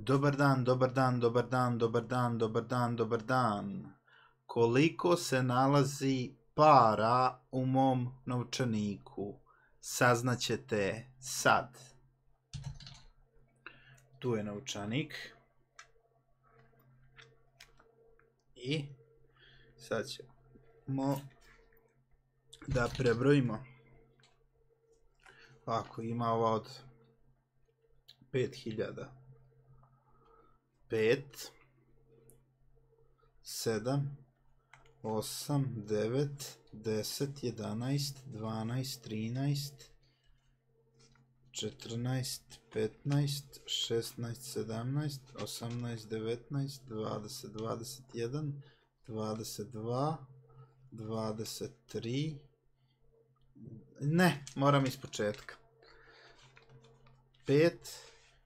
Dobar dan, dobar dan, dobar dan, dobar dan, dobar dan, dobar dan. Koliko se nalazi para u mom novčaniku? Saznaćete sad. Tu je novčanik. I sad ćemo da prebrojimo. Ako ima ova od 5000. 5, 7, 8, 9, 10, 11, 12, 13, 14, 15, 16, 17, 18, 19, 20, 21, 22, 23, ne, moram iz početka. 5,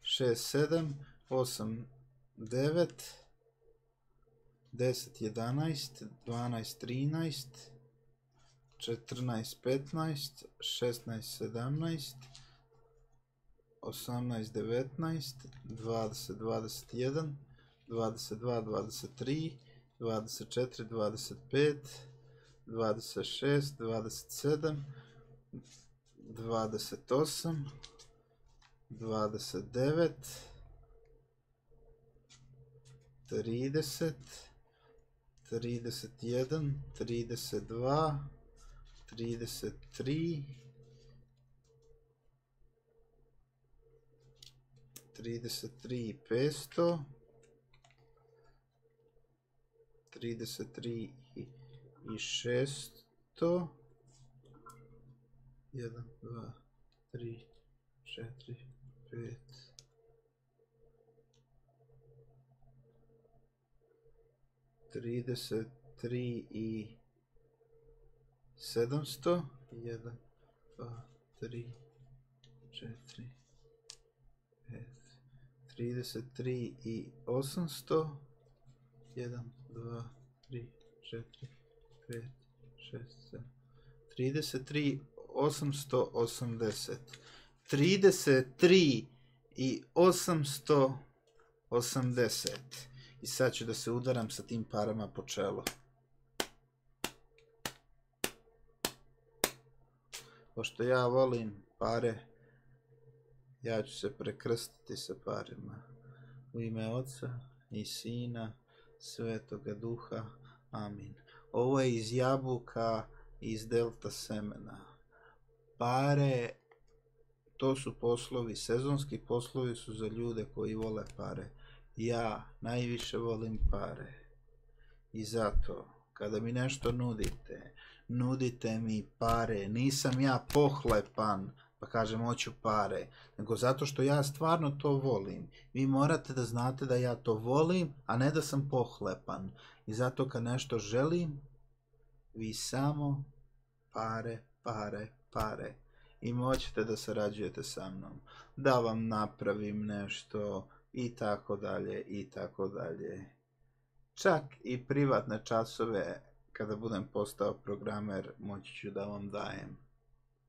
6, 7, 8, 9, 10, 11, 12, 13, 14, 15, 16, 17, 18, 19, 20, 21, 22, 23, 24, 25, 26, 27, 28, 29, 30, 31, 32, 33, 33 500, 33 i 600, 1, 2, 3, 4, 5, 33 i 700, 1, 2, 3, 4, 5, 33 i 800, 1, 2, 3, 4, 5, 6, 7, 33 880, 33 i 880. I sad ću da se udaram sa tim parama po čelo. Pošto ja volim pare, ja ću se prekrstiti sa parima. U ime Oca i Sina, Svetoga Duha. Amin. Ovo je iz jabuka, iz delta semena. Pare, to su poslovi, sezonski poslovi su za ljude koji vole pare. Ja najviše volim pare i zato kada mi nešto nudite, nudite mi pare. Nisam ja pohlepan pa kažem hoću pare, nego zato što ja stvarno to volim. Vi morate da znate da ja to volim, a ne da sam pohlepan. I zato kad nešto želim, vi samo pare, pare, pare. I moćete da sarađujete sa mnom, da vam napravim nešto i tako dalje i tako dalje. Čak i privatne časove kada budem postao programer moći ću da vam dajem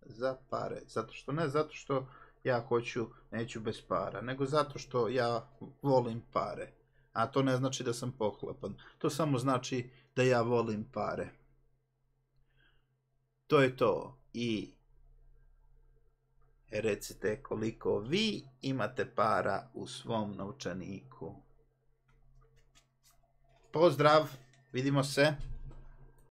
za pare. Zato što ne zato što ja hoću, neću bez para, nego zato što ja volim pare. A to ne znači da sam pohlepan. To samo znači da ja volim pare. To je to. I recite koliko vi imate para u svom novčaniku. Pozdrav, vidimo se.